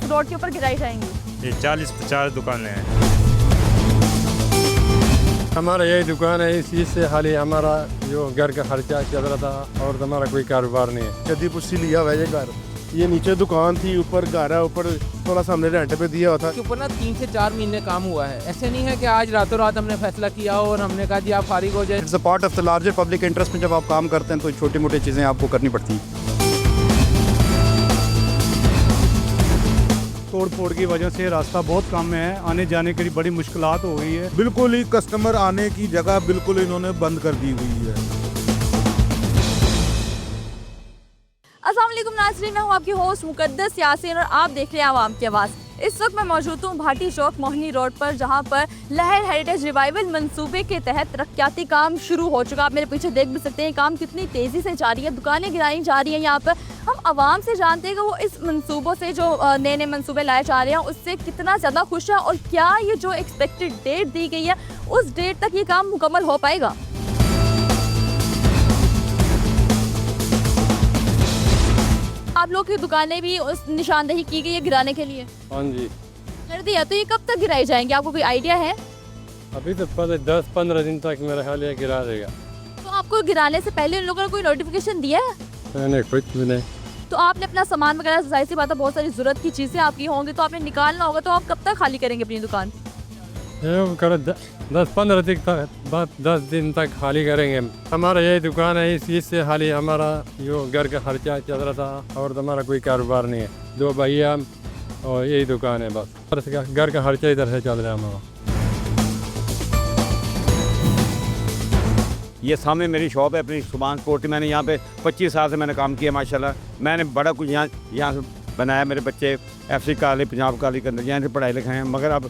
Road के ऊपर गिराई जाएंगी? ये 40-50 दुकानें हैं। हमारा यही दुकान है, इस चीज़ से हाल ही हमारा जो घर का खर्चा चल रहा था और हमारा कोई कारोबार नहीं है। जदीप उससे लिया हुआ है ये घर, ये नीचे दुकान थी, ऊपर घर है, ऊपर थोड़ा सा हमने रेंट पे दिया हुआ था। के ऊपर ना 3 से 4 महीने काम हुआ है। ऐसे नहीं है कि आज रातों रात हमने फैसला किया और हमने कहा जी आप फारिग हो जाए। It's a part of the larger public interest में जब आप काम करते हैं तो छोटी मोटी चीज़ें आपको करनी पड़ती हैं। तोड़ फोड़ की वजह से रास्ता बहुत कम है, आने जाने के लिए बड़ी मुश्किलात हो गई है। बिल्कुल ही कस्टमर आने की जगह बिल्कुल इन्होंने बंद कर दी हुई है। अस्सलाम वालेकुम नाज़रीन, मैं हूँ आपकी होस्ट मुकद्दस यासीन और आप देख रहे हैं आवाम की आवाज़। इस वक्त मैं मौजूद हूँ भाटी चौक मोहनी रोड पर, जहाँ पर लहर हेरिटेज रिवाइवल मंसूबे के तहत तरक्याती काम शुरू हो चुका। आप मेरे पीछे देख भी सकते हैं काम कितनी तेज़ी से जारी है, दुकानें गिराई जा रही हैं। यहाँ पर हम आवाम से जानते हैं कि वो इस मंसूबों से जो नए नए मंसूबे लाए जा रहे हैं उससे कितना ज़्यादा खुश है और क्या ये जो एक्सपेक्टेड डेट दी गई है उस डेट तक ये काम मुकम्मल हो पाएगा। आप लोग की दुकानें भी उस निशानदेही की गई है गिराने के लिए? हाँ जी। कर दिया, तो ये कब तक गिराई जाएंगे, आपको कोई आइडिया है? अभी तो पहले 10-15 दिन तक मेरा ख्याल है गिरा देगा। तो आपको गिराने से पहले उन लोगों ने कोई नोटिफिकेशन दिया है? मैंने कुछ भी नहीं। तो आपने अपना सामान वगैरह, जाहिर सी बात है बहुत सारी ज़रूरत की चीज़ें आपकी होंगी तो आपने निकालना होगा, तो आप कब तक खाली करेंगे अपनी दुकान? ये करो 10-15 दिन तक, बाद 10 दिन तक खाली करेंगे। हमारा यही दुकान है, इस चीज़ से हाल ही हमारा जो घर का खर्चा चल रहा था और हमारा कोई कारोबार नहीं है। 2 भैया और यही दुकान है, बस घर का खर्चा इधर से चल रहा है हमारा। ये सामने मेरी शॉप है अपनी सुभान स्पोर्ट। मैंने यहाँ पे 25 साल से मैंने काम किया माशाल्लाह। मैंने बड़ा कुछ यहाँ से बनाया। मेरे बच्चे FC कॉलेज, पंजाब कॉलेज के अंदर यहाँ से पढ़ाई लिखाए हैं। मगर अब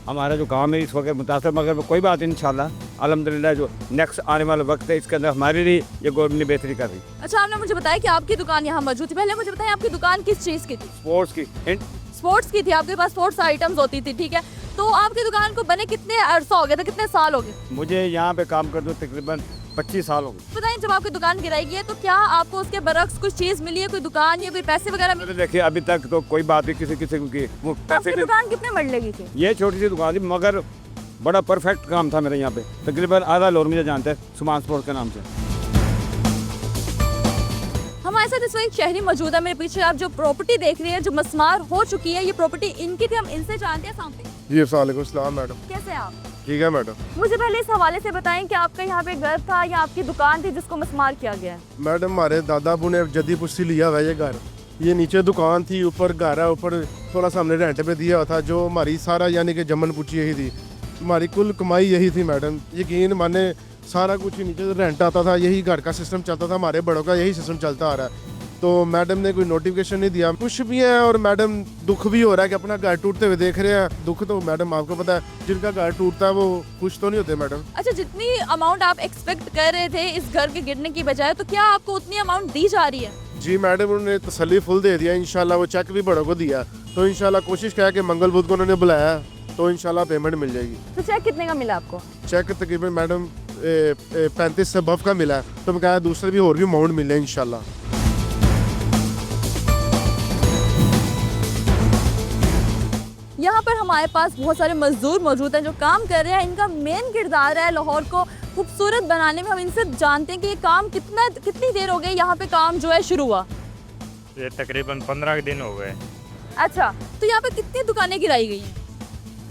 हमारा जो काम है इस वक्त मुतासर, मगर कोई बात नहीं, इंशाल्लाह अल्हम्दुलिल्लाह जो नेक्स्ट आने वाला वक्त है इसके अंदर हमारे लिए ये गवर्नमेंट ने बेहतरी कर रही। अच्छा, आपने मुझे बताया कि आपकी दुकान यहाँ मौजूद थी। पहले मुझे बताएं आपकी दुकान किस चीज़ की थी? स्पोर्ट्स की थी, आपके पास स्पोर्ट्स आइटम्स होती थी, ठीक है। तो आपकी दुकान को बने कितने अरसा हो गया था, कितने साल हो गए? मुझे यहाँ पे काम करते हुए तकरीबन 25 साल हो गए। बताएं, जब आपकी दुकान गिराई गई है तो क्या आपको उसके बरक्स कुछ चीज़ मिली है, कोई दुकान या कोई पैसे वगैरह मिले? देखिए अभी तक तो कोई बात नहीं किसी की वो पैसे आपकी दुकान कितने मरले की थी? ये छोटी सी दुकान थी मगर बड़ा परफेक्ट काम था मेरे यहाँ पे। तकरीबन आधा लोर मुझे जानते हैं सुभान स्पोर्ट के नाम से। हमारे साथ इस वक्त शहरी मौजूद है। मेरे पीछे आप जो प्रॉपर्टी देख रहे हैं जो मस्मार हो चुकी है, ये प्रॉपर्टी इनकी थी, हम इनसे जानते हैं। सामने जी अस्सलाम सलाम मैडम। कैसे हैं आप? ठीक है मैडम। मुझे पहले इस हवाले से बताएं कि आपका यहाँ पे घर था या आपकी दुकान थी जिसको मस्मार किया गया है? मैडम हमारे दादा अबू ने जदीप उससे लिया हुआ है ये घर, ये नीचे दुकान थी, ऊपर घर है, ऊपर थोड़ा सा हमने रेंट पे दिया हुआ था। जो हमारी सारा यानी कि जमन पूछी यही थी, हमारी कुल कमाई यही थी मैडम। यकीन माने सारा कुछ ही नीचे रेंट आता था, यही घर का सिस्टम चलता था, हमारे बड़ों का यही सिस्टम चलता आ रहा है। तो मैडम ने कोई नोटिफिकेशन नहीं दिया, कुछ भी है। और मैडम दुख भी हो रहा है कि अपना घर टूटते हुए देख रहे हैं। दुख तो मैडम आपको पता है, जिनका घर टूटता है वो खुश तो नहीं होते मैडम। अच्छा, जितनी अमाउंट आप एक्सपेक्ट कर रहे थे इस घर के गिरने की बजाय, तो क्या आपको उतनी अमाउंट दी जा रही है? जी मैडम, उन्होंने तसल्ली फुल दे दिया इंशाल्लाह। वो चेक भी बड़ों को दिया, तो इंशाल्लाह कोशिश किया कि मंगल बुध को उन्होंने बुलाया तो इंशाल्लाह पेमेंट मिल जाएगी। तो चेक कितने का मिला आपको? चेक तकरीबन मैडम 35 से अबव का मिला है। तो मैं कहा दूसरे भी और भी अमाउंट मिले इंशाल्लाह। यहाँ पर हमारे पास बहुत सारे मजदूर मौजूद हैं जो काम कर रहे हैं। इनका मेन किरदार है लाहौर को खूबसूरत बनाने में। हम इनसे जानते हैं कि ये काम कितनी देर हो गई यहाँ पे काम जो है शुरू हुआ? ये तकरीबन 15 दिन हो गए। अच्छा, तो यहाँ पे कितनी दुकानें गिराई गई हैं?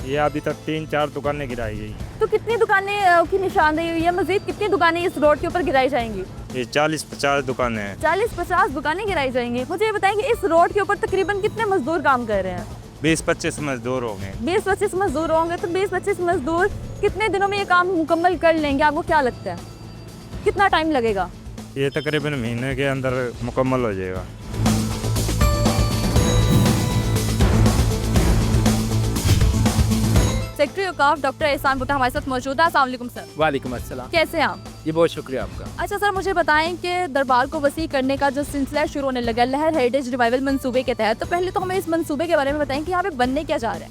ये अभी तक 3-4 दुकानें गिराई गई। तो कितनी दुकानें की निशानदेही हुई है? मजीद कितनी दुकानें इस रोड के ऊपर गिराई जाएंगी? ये 40-50 दुकानें हैं। 40-50 दुकानें गिराई जाएंगी। मुझे ये बताएं कि इस रोड के ऊपर तकरीबन कितने मजदूर काम कर रहे हैं? 20-25 मजदूर होंगे। 20-25 मजदूर होंगे। तो 20-25 मजदूर कितने दिनों में ये काम मुकम्मल कर लेंगे, आपको क्या लगता है? कितना टाइम लगेगा? ये तकरीबन महीने के अंदर मुकम्मल हो जाएगा। सेक्रेटरी औकाफ डॉक्टर एहसान भुट्टा हमारे साथ मौजूद है। अस्सलाम वालेकुम सर। वालेकुम अस्सलाम। कैसे हैं आप? ये बहुत शुक्रिया आपका। अच्छा सर, मुझे बताएं कि दरबार को वसी करने का जो सिलसिला शुरू होने लगा लहर हेरिटेज रिवाइवल मंसूबे के तहत, तो पहले तो हमें इस मंसूबे के बारे में बताएं कि यहाँ पे बनने क्या जा रहा है?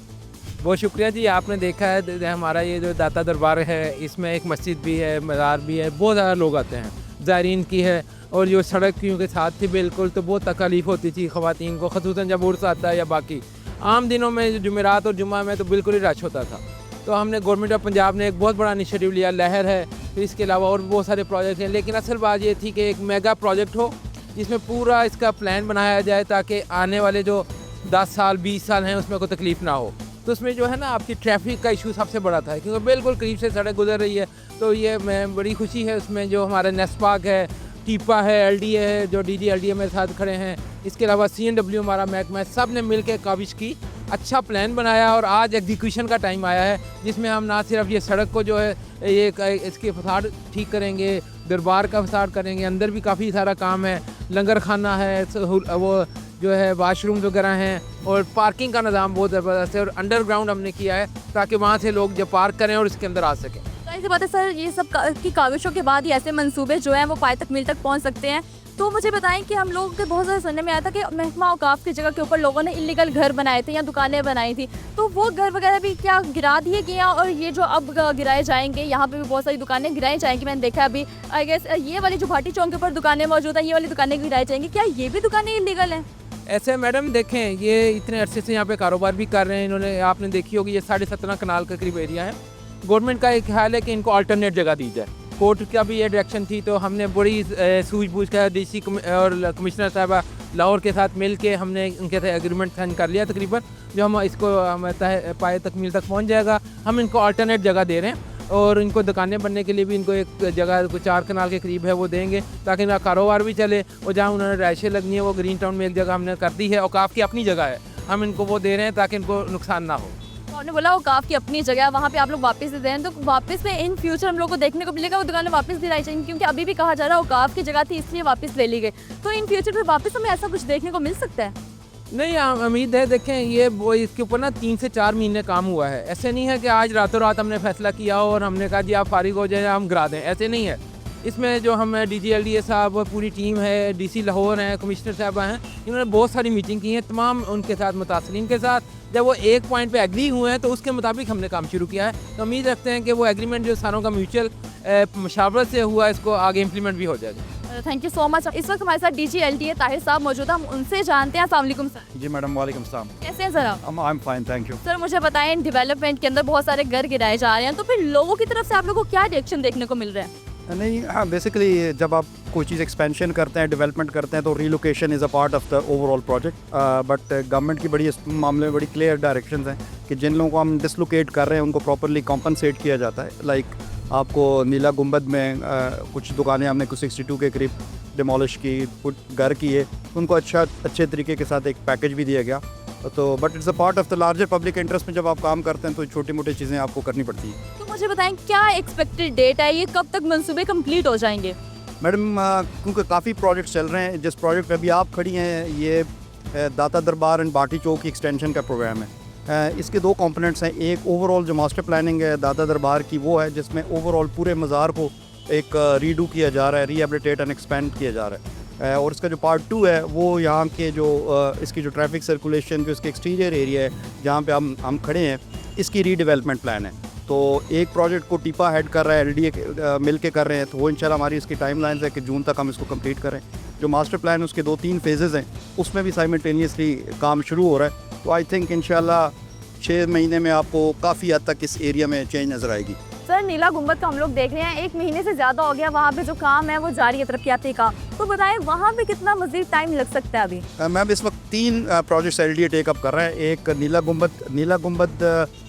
बहुत शुक्रिया जी। आपने देखा है हमारा ये जो दाता दरबार है, इसमें एक मस्जिद भी है, मज़ार भी है, बहुत ज़्यादा लोग आते हैं। ज़ायरीन की है। और जो सड़क क्योंकि साथ थी बिल्कुल, तो बहुत तकलीफ़ होती थी ख़वातीन को, ख़ुसूसन जब उर्स आता है या बाकी आम दिनों में जुमेरात और जुम्मा में तो बिल्कुल ही रश होता था। तो हमने गवर्नमेंट ऑफ पंजाब ने एक बहुत बड़ा इनिशिएटिव लिया, लहर है, फिर इसके अलावा और बहुत सारे प्रोजेक्ट हैं। लेकिन असल बात ये थी कि एक मेगा प्रोजेक्ट हो जिसमें पूरा इसका प्लान बनाया जाए ताकि आने वाले जो 10 साल 20 साल हैं उसमें कोई तकलीफ़ ना हो। तो उसमें जो है ना आपकी ट्रैफिक का इशू सबसे बड़ा था, क्योंकि बिल्कुल करीब से सड़क गुजर रही है। तो ये मैं बड़ी खुशी है उसमें जो हमारा नेस्पाक है, टीपा है, LDA है, जो DG LDA मेरे साथ खड़े हैं, इसके अलावा CNW हमारा महकमा है, सब ने मिल के काविश की, अच्छा प्लान बनाया और आज एग्जीक्यूशन का टाइम आया है जिसमें हम ना सिर्फ ये सड़क को जो है ये इसके फसाड ठीक करेंगे, दरबार का फसाड करेंगे, अंदर भी काफ़ी सारा काम है, लंगर खाना है, वो जो है वाशरूम वगैरह हैं और पार्किंग का निज़ाम बहुत ज़बरदस्त है और अंडरग्राउंड हमने किया है ताकि वहाँ से लोग जब पार्क करें और इसके अंदर आ सकें। ऐसी बात है सर, ये सब की काविशों के बाद ही ऐसे मंसूबे जो हैं वो पाए तकमील तक पहुंच सकते हैं। तो मुझे बताएं कि हम लोगों के बहुत ज़्यादा सुनने में आया था कि महकमा औकाफ की जगह के ऊपर लोगों ने इलीगल घर बनाए थे या दुकानें बनाई थी, तो वो घर वगैरह भी क्या गिरा दिए गए हैं? और ये जो अब गिराए जाएंगे, यहाँ पे भी बहुत सारी दुकानें गिराई जाएंगी, मैंने देखा अभी आई गेस ये वाली जो भाटी चौक के ऊपर दुकानें मौजूद हैं, ये वाली दुकानें गिराई जाएंगी, क्या ये भी दुकानें इलीगल हैं? ऐसे मैडम देखें, ये इतने अरसे से यहाँ पे कारोबार भी कर रहे हैं इन्होंने, आपने देखी होगी ये 17.5 कनाल के करीब एरिया है। गवर्नमेंट का एक ख्याल है कि इनको अल्टरनेट जगह दी जाए। कोर्ट का भी ये डायरेक्शन थी, तो हमने बड़ी सूझबूझ कर DC और कमिश्नर साहबा लाहौर के साथ मिल के हमने उनके साथ एग्रीमेंट साइन कर लिया तकरीबन, जो हम इसको पाए तकमील तक पहुँच जाएगा। हम इनको अल्टरनेट जगह दे रहे हैं और इनको दुकानें बनने के लिए भी इनको एक जगह 4 कनाल के करीब है वो देंगे ताकि इनका कारोबार भी चले। और जहाँ उन्होंने रहायशें लगनी है वो ग्रीन टाउन में एक जगह हमने कर दी है, औकाफ की अपनी जगह है, हम इनको वो दे रहे हैं ताकि इनको नुकसान ना हो। तो आपने बोला औकाफ की अपनी जगह, वहाँ पे आप लोग वापस दे दें, तो वापस में इन फ्यूचर हम लोग को देखने को मिलेगा वो दुकानें वापस दिलाई जाएंगी? क्योंकि अभी भी कहा जा रहा है औकाफ की जगह थी इसलिए वापस ले ली गई, तो इन फ्यूचर में वापस हमें ऐसा कुछ देखने को मिल सकता है? नहीं, उम्मीद है। देखें, ये वो इसके ऊपर ना 3 से 4 महीने काम हुआ है। ऐसे नहीं है कि आज रातों रात हमने फैसला किया और हमने कहा जी आप फारिग हो जाए हम गिरा दें, ऐसे नहीं है। इसमें जो हम DG LDA साहब, पूरी टीम है, DC लाहौर हैं, कमिश्नर साहब हैं, इन्होंने बहुत सारी मीटिंग की हैं तमाम उनके साथ, मुतासरीन के साथ। जब वो एक पॉइंट पे एग्री हुए हैं तो उसके मुताबिक हमने काम शुरू किया है। तो उम्मीद रखते हैं कि वो एग्रीमेंट जो सारों का म्यूचुअल मशावरत से हुआ, इसको आगे इम्प्लीमेंट भी हो जाएगा। Thank you so much. इस वक्त हमारे साथ DG LDA ताहिर साहब मौजूद हैं, हम उनसे जानते हैं। अस्सलाम वालेकुम सर। जी मैडम, वालेकुम सलाम। कैसे हैं सर आप? I am fine, thank you. Sir मुझे बताएं, डेवलपमेंट के अंदर बहुत सारे घर गिराए जा रहे हैं, तो फिर लोगों की तरफ से आप लोगों को क्या रिएक्शन देखने को मिल रहा है? नहीं, हाँ, बेसिकली जब आप कोई चीज़ एक्सपेंशन करते हैं, डेवलपमेंट करते हैं, तो relocation is a part of the overall project. But government की बड़ी इस मामले में बड़ी क्लियर डायरेक्शंस हैं कि जिन लोगों को हम डिसलोकेट कर रहे हैं उनको प्रॉपरली कॉम्पनसेट किया जाता है। लाइक आपको नीला गुंबद में कुछ दुकानें हमने कुछ 62 के करीब डिमोलिश की, कुछ घर किए, उनको अच्छे तरीके के साथ एक पैकेज भी दिया गया। तो but it's a part of the larger public interest में जब आप काम करते हैं तो छोटी मोटी चीज़ें आपको करनी पड़ती हैं। तो मुझे बताएं क्या एक्सपेक्टेड डेट है, ये कब तक मंसूबे कंप्लीट हो जाएंगे? मैडम, क्योंकि काफ़ी प्रोजेक्ट चल रहे हैं, जिस प्रोजेक्ट पे अभी आप खड़ी हैं ये दाता दरबार एंड भाटी चौक की एक्सटेंशन का प्रोग्राम है। इसके 2 कंपोनेंट्स हैं। एक ओवरऑल जो मास्टर प्लानिंग है दाता दरबार की, वो है जिसमें ओवरऑल पूरे मज़ार को एक रीडू किया जा रहा है, रिहेबिलिटेट एंड एक्सपेंड किया जा रहा है। और इसका जो पार्ट 2 है वो यहाँ के जो इसकी जो ट्रैफिक सर्कुलेशन, जो इसके एक्सटीरियर एरिया है जहाँ पे हम खड़े हैं, इसकी रीडेवलपमेंट प्लान है। तो एक प्रोजेक्ट को टीपा हेड कर रहा है, LDA मिल के कर रहे हैं, तो वो इंशाल्लाह हमारी इसकी टाइमलाइंस है कि जून तक हम इसको कंप्लीट करें। जो मास्टर प्लान है उसके 2-3 फेजेज़ हैं, उसमें भी साइमल्टेनियसली काम शुरू हो रहा है। तो आई थिंक इंशाल्लाह 6 महीने में आपको काफ़ी हद तक इस एरिया में चेंज नज़र आएगी। सर नीला गुंबद का हम लोग देख रहे हैं, 1 महीने से ज़्यादा हो गया, वहाँ पे जो काम है वो जारी है तरक्याती का, तो बताएं वहाँ पे कितना मज़ीद टाइम लग सकता है अभी? मैम, इस वक्त 3 प्रोजेक्ट्स LDA टेकअप कर रहा है। एक नीला गुंबद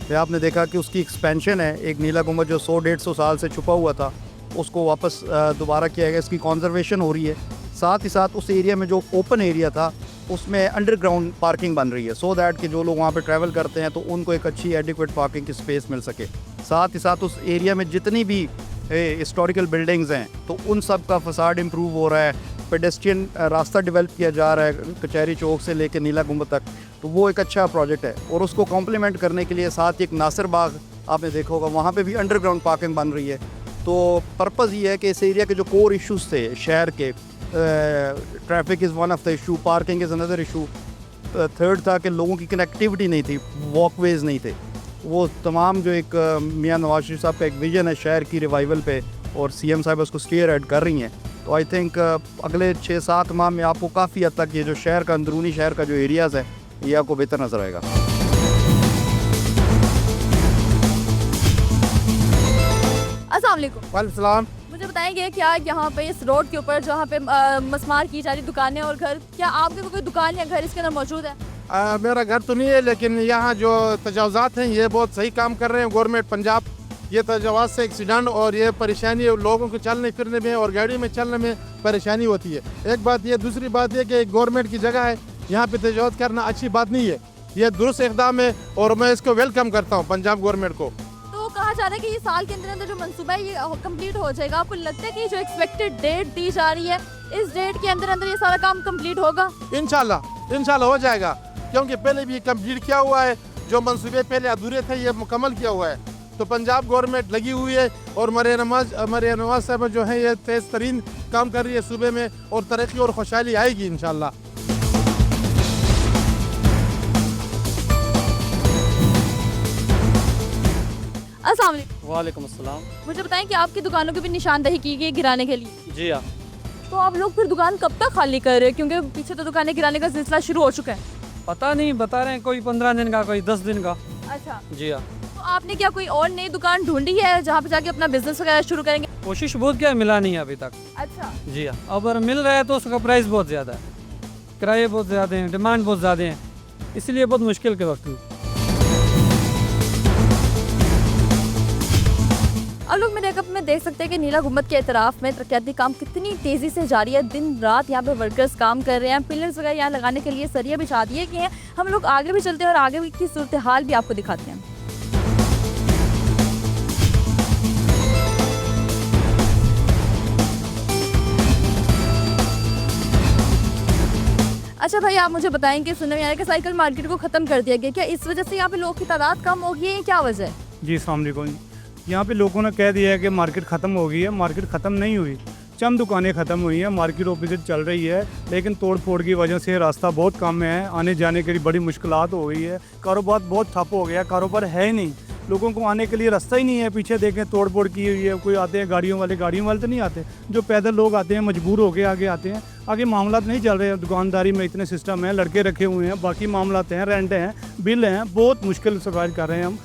पे आपने देखा कि उसकी एक्सपेंशन है। एक नीला गुंबद जो 100-150 साल से छुपा हुआ था उसको वापस दोबारा किया गया, इसकी कंजर्वेशन हो रही है। साथ ही साथ उस एरिया में जो ओपन एरिया था उसमें अंडरग्राउंड पार्किंग बन रही है, सो दैट कि जो लोग वहाँ पे ट्रैवल करते हैं तो उनको एक अच्छी एडिक्वेट पार्किंग की स्पेस मिल सके। साथ ही साथ उस एरिया में जितनी भी हिस्टोरिकल बिल्डिंग्स हैं तो उन सब का फसाड इम्प्रूव हो रहा है। पेडेस्ट्रियन रास्ता डेवलप किया जा रहा है कचहरी चौक से लेकर नीला गुंबद तक, तो वो एक अच्छा प्रोजेक्ट है। और उसको कॉम्प्लीमेंट करने के लिए साथ एक नासिर बाग आपने देखा होगा, वहाँ पे भी अंडरग्राउंड पार्किंग बन रही है। तो पर्पज़ ये है कि इस एरिया के जो कोर इश्यूज़ थे शहर के, traffic is one of the issue, parking is another issue, third था कि लोगों की कनेक्टिविटी नहीं थी, वॉकवेज़ नहीं थे। वो तमाम जो एक मियां नवाज शरीफ साहब का एक विजन है शहर की रिवाइवल पे, और CM साहब उसको स्टीयर हेड कर रही हैं, तो आई थिंक अगले 6-7 माह में आपको काफ़ी हद तक ये जो शहर का अंदरूनी शहर का जो एरियाज़ है ये आपको बेहतर नज़र आएगा। अस्सलाम वालेकुम। वालेकुम। मुझे बताएंगे क्या यहाँ पे इस रोड के ऊपर जहाँ पे मस्मार की जा रही दुकानें और घर, क्या आपके कोई दुकान या घर इसके अंदर मौजूद है? मेरा घर तो नहीं है, लेकिन यहाँ जो तजावज़ात हैं ये बहुत सही काम कर रहे हैं गवर्नमेंट पंजाब। ये तजावज़ से एक्सीडेंट और ये परेशानी लोगों को चलने फिरने में और गाड़ी में चलने में परेशानी होती है। एक बात ये, दूसरी बात ये कि गवर्नमेंट की जगह है, यहाँ पे तजावज़ करना अच्छी बात नहीं है। ये दुरुस्त इक़दाम है और मैं इसको वेलकम करता हूँ पंजाब गवर्नमेंट को। तो कहा जा रहा है कि ये साल के अंदर अंदर जो मंसूबा है ये कंप्लीट हो जाएगा। आपको लगता है कि जो एक्सपेक्टेड डेट दी जा रही है इस डेट के अंदर अंदर ये सारा काम कंप्लीट होगा? इंशाल्लाह हो जाएगा, क्योंकि पहले भी कंप्लीट किया हुआ है। जो मंसूबे पहले अधूरे थे ये मुकम्मल किया हुआ है। तो पंजाब गवर्नमेंट लगी हुई है और मरियम नवाज साहब जो है ये तेज़ तरीन काम कर रही है सूबे में, और तरक्की और खुशहाली आएगी इंशाल्लाह। अस्सलाम वालेकुम। वालेकुम अस्सलाम। मुझे बताएं कि आपकी दुकानों की भी निशानदही की गई गिराने के लिए? जी हाँ। तो आप लोग फिर दुकान कब तक खाली कर रहे हैं, क्योंकि पीछे तो दुकानें गिराने का सिलसिला शुरू हो चुका है? पता नहीं, बता रहे हैं कोई 15 दिन का, कोई 10 दिन का। अच्छा, जी हाँ। तो आपने क्या कोई और नई दुकान ढूंढी है जहाँ पे जाके अपना बिजनेस वगैरह शुरू करेंगे? कोशिश बहुत किया, मिला नहीं है अभी तक। अच्छा, जी हाँ। अगर मिल रहा है तो उसका प्राइस बहुत ज़्यादा है, किराए बहुत ज़्यादा हैं, डिमांड बहुत ज़्यादा है, इसलिए बहुत मुश्किल के वक्त में। अब लोग मेरे कप में देख सकते हैं कि नीला गुम्बद के एतराफ़ में तरक्याती काम कितनी तेज़ी से जारी है। दिन रात यहाँ पे वर्कर्स काम कर रहे हैं, पिलर्स वगैरह यहाँ लगाने के लिए सरिया बिछा दिए गए हैं। हम लोग आगे भी चलते हैं और आगे की सूरत हाल भी आपको दिखाते हैं। अच्छा भाई, आप मुझे बताएं कि सुनने में आया कि साइकिल मार्केट को ख़त्म कर दिया गया, क्या इस वजह से यहाँ पे लोगों की तादाद कम हो गई है, क्या वजह है? जी अस्सलाम वालेकुम। यहाँ पे लोगों ने कह दिया है कि मार्केट ख़त्म हो गई है। मार्केट ख़त्म नहीं हुई, चंद दुकानें ख़त्म हुई हैं, मार्केट ऑपोजिट चल रही है, लेकिन तोड़ फोड़ की वजह से रास्ता बहुत कम है, आने जाने के लिए बड़ी मुश्किलात हो गई है, कारोबार बहुत ठप हो गया, कारोबार है ही नहीं, लोगों को आने के लिए रास्ता ही नहीं है। पीछे देखें तोड़ फोड़ की हुई है, कोई आते हैं गाड़ियों वाले तो नहीं आते, जो पैदल लोग आते हैं मजबूर होकर आगे आते हैं। आगे मामला नहीं चल रहे हैं, दुकानदारी में इतने सिस्टम हैं, लड़के रखे हुए हैं, बाकी मामला हैं, रेंट हैं, बिल हैं, बहुत मुश्किल सर्वाइव कर रहे हैं हम।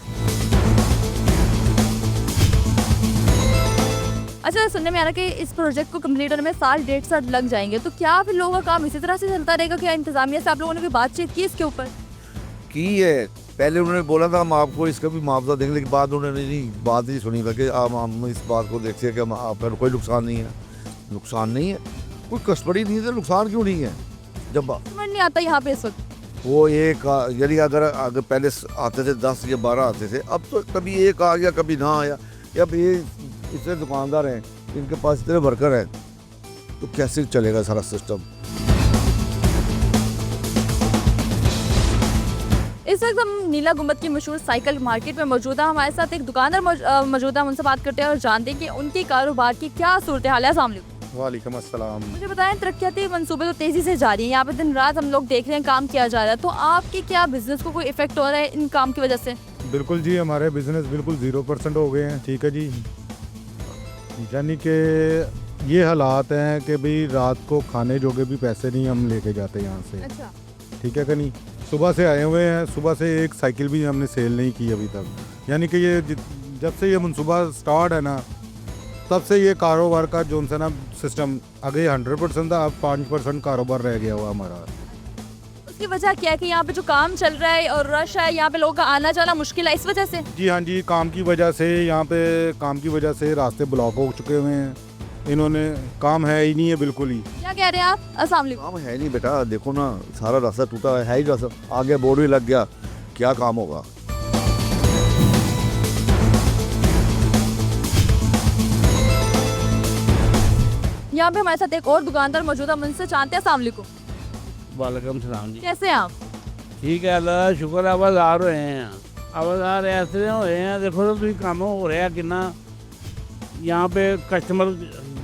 अच्छा, सुनने में आ रहा है कि इस प्रोजेक्ट को कंप्लीट होने में 1.5 साल लग जाएंगे, तो क्या फिर लोगों का काम इसी तरह से चलता रहेगा? क्या इंतजामिया से आप लोगों ने कोई बातचीत की इसके ऊपर? की है, पहले उन्होंने बोला था हम आपको इसका भी मुआवजा देंगे, लेकिन बाद उन्होंने नहीं बात नहीं सुनी, लगे हम इस बात को देखते हैं कि आपका कोई नुकसान नहीं है। नुकसान नहीं है, कोई कस्टमरी नहीं है, नुकसान क्यों नहीं है? जब समझ नहीं आता यहाँ पे इस वक्त। वो एक यानी अगर पहले आते थे 10 या 12 आते थे, अब तो कभी एक आ गया कभी ना आया। अब ये इतने दुकानदार हैं, इनके पास इतने वर्कर हैं, तो कैसे चलेगा सारा सिस्टम? इस वक्त हम नीला गुम्बद की मशहूर साइकिल मार्केट में मौजूद है। हमारे साथ एक दुकानदार मौजूद है, हम उनसे बात करते हैं और जानते हैं कि उनके कारोबार की क्या सूरत हाल है। अस्सलाम वालेकुम। वालेकुम अस्सलाम। मुझे बताएं, तरक्याती मंसूबे तो तेज़ी से जारी हैं, यहाँ पे दिन रात हम लोग देख रहे हैं काम किया जा रहा है, तो आपके क्या बिजनेस को कोई इफेक्ट हो रहा है इन काम की वजह से? बिल्कुल जी, हमारे बिज़नेस बिल्कुल 0% हो गए हैं। ठीक है जी, यानी कि ये हालात हैं कि भाई रात को खाने जोगे भी पैसे नहीं हम लेके जाते यहाँ से। अच्छा, ठीक है कि नहीं? सुबह से आए हुए हैं, सुबह से एक साइकिल भी हमने सेल नहीं की अभी तक। यानी कि ये जब से ये मनसूबा स्टार्ट है ना, तब से ये कारोबार का जो है ना सिस्टम आगे 100% था, अब 5% कारोबार रह गया हुआ हमारा। उसकी वजह क्या है कि यहाँ पे जो काम चल रहा है और रश है, यहाँ पे लोगों का आना जाना मुश्किल है, इस वजह से? जी हाँ जी, काम की वजह से यहाँ पे काम की वजह से रास्ते ब्लॉक हो चुके हुए हैं। इन्होंने काम है ही नहीं है बिल्कुल ही। क्या कह रहे हैं आप? अस्सलाम वालेकुम। काम है नहीं बेटा, देखो ना सारा रास्ता टूटा है ही रास्ता, आगे बोर्ड भी लग गया, क्या काम होगा? यहाँ पे हमारे साथ एक और दुकानदार मौजूद है, हम उनसे जानते हैं। अस्सलाम वालेकुम। वालेकुम सलाम जी। कैसे हैं आप? ठीक है, अल्लाह का शुक्र, आवाज़ार होए हैं, आवाज़ार ऐसे होए हैं, देखो तो भी काम हो रहा है कितना, यहाँ पे कस्टमर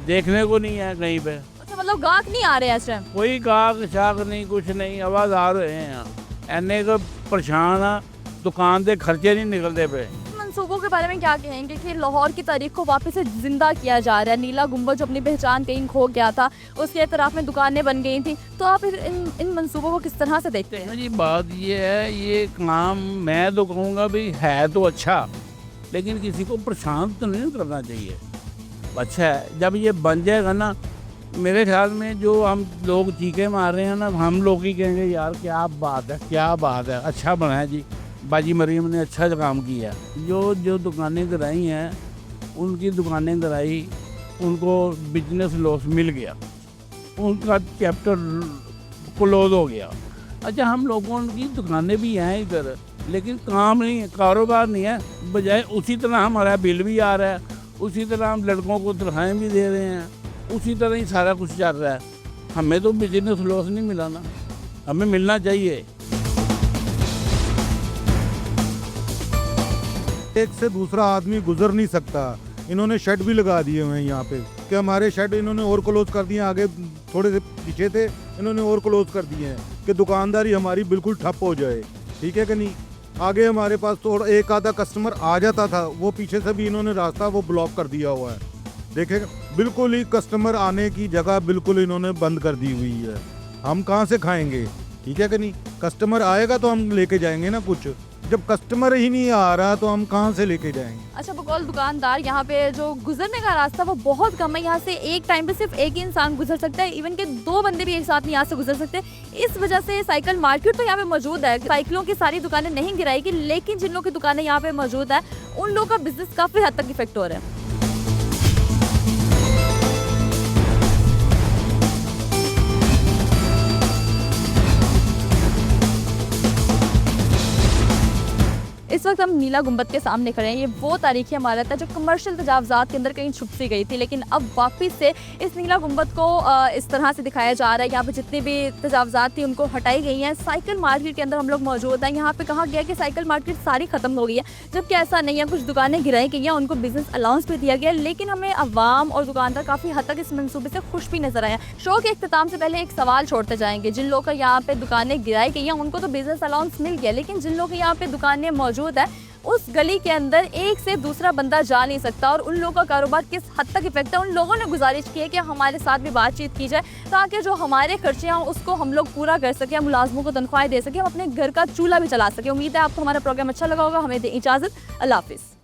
देखने को नहीं है कहीं पे। अच्छा, मतलब गाहक नहीं आ रहे हैं इस टाइम? कोई गाहक शाक नहीं, कुछ नहीं, आवाज़ार होए हैं, एने को परेशान आ, दुकान के खर्चे नहीं निकलते पे। मंसूबों के बारे में क्या कहेंगे कि लाहौर की तारीख को वापस से जिंदा किया जा रहा है? नीला गुंबद जो अपनी पहचान कहीं खो गया था, उसके एतराफ़ में दुकानें बन गई थी, तो आप इन मंसूबों को किस तरह से देखते हैं? जी बात ये है, ये काम मैं तो कहूँगा भाई है तो अच्छा, लेकिन किसी को परेशान तो नहीं करना चाहिए। अच्छा है, जब ये बन जाएगा ना, मेरे ख्याल में जो हम लोग चीखे मार रहे हैं ना, हम लोग ही कहेंगे यार क्या बात है, क्या बात है, अच्छा बना है जी, बाजी मरीम ने अच्छा काम किया। जो दुकानें कराई हैं, उनकी दुकानें कराई, उनको बिजनेस लॉस मिल गया, उनका चैप्टर क्लोज हो गया। अच्छा, हम लोगों की दुकानें भी हैं इधर, लेकिन काम नहीं है, कारोबार नहीं है। बजाय उसी तरह हमारा बिल भी आ रहा है, उसी तरह हम लड़कों को तनख्वाहें भी दे रहे हैं, उसी तरह ही सारा कुछ चल रहा है। हमें तो बिजनेस लॉस नहीं मिला ना, हमें मिलना चाहिए। एक से दूसरा आदमी गुजर नहीं सकता। इन्होंने शेड भी लगा दिए हुए हैं यहाँ पे कि हमारे शेड इन्होंने और क्लोज कर दिए, आगे थोड़े से पीछे थे, इन्होंने और क्लोज कर दिए हैं कि दुकानदारी हमारी बिल्कुल ठप हो जाए। ठीक है कि नहीं? आगे हमारे पास तो एक आधा कस्टमर आ जाता था, वो पीछे से भी इन्होंने रास्ता वो ब्लॉक कर दिया हुआ है। देखे, बिल्कुल ही कस्टमर आने की जगह बिल्कुल इन्होंने बंद कर दी हुई है। हम कहाँ से खाएंगे? ठीक है कि नहीं? कस्टमर आएगा तो हम लेके जाएंगे ना कुछ, जब कस्टमर ही नहीं आ रहा तो हम कहाँ से लेके जाएंगे? अच्छा, बकौल दुकानदार यहाँ पे जो गुजरने का रास्ता वो बहुत कम है। यहाँ से एक टाइम पे सिर्फ एक ही इंसान गुजर सकता है, इवन के 2 बंदे भी एक साथ नहीं यहाँ से गुजर सकते। इस वजह से साइकिल मार्केट तो यहाँ पे मौजूद है, साइकिलों की सारी दुकानें नहीं गिराएगी, लेकिन जिन लोगों की दुकानें यहाँ पे मौजूद है उन लोगों का बिजनेस काफ़ी हद तक इफेक्ट हो रहा है। इस वक्त हम नीला गुंबद के सामने खड़े हैं। ये वो तारीखी इमारत है जो कमर्शियल तजावज़ात के अंदर कहीं छुप सी गई थी, लेकिन अब वापस से इस नीला गुंबद को इस तरह से दिखाया जा रहा है। यहाँ पे जितनी भी तजावज़ात थी उनको हटाई गई हैं। साइकिल मार्केट के अंदर हम लोग मौजूद हैं। यहाँ पे कहा गया कि साइकिल मार्केट सारी ख़त्म हो गई है, जबकि ऐसा नहीं है। कुछ दुकानें गिराई गई हैं, उनको बिजनेस अलाउंस भी दिया गया, लेकिन हमें अवाम और दुकानदार काफ़ी हद तक इस मनसूबे से खुश भी नजर आए। शो के इख्तिताम से पहले एक सवाल छोड़ते जाएंगे। जिन लोगों का यहाँ पे दुकानें गिराई गई हैं उनको तो बिजनेस अलाउंस मिल गया, लेकिन जिन लोगों के यहाँ पे दुकानें मौजूद है उस गली के अंदर एक से दूसरा बंदा जा नहीं सकता, और उन लोगों का कारोबार किस हद तक इफेक्ट है। उन लोगों ने गुजारिश की है कि हमारे साथ भी बातचीत की जाए, ताकि जो हमारे खर्चे हैं उसको हम लोग पूरा कर सकें, मुलाजमों को तनख्वाहें दे सकें, हम अपने घर का चूल्हा भी चला सकें। उम्मीद है आपको हमारा प्रोग्राम अच्छा लगा होगा। हमें दें इजाज़त। अल्लाह हाफिज़।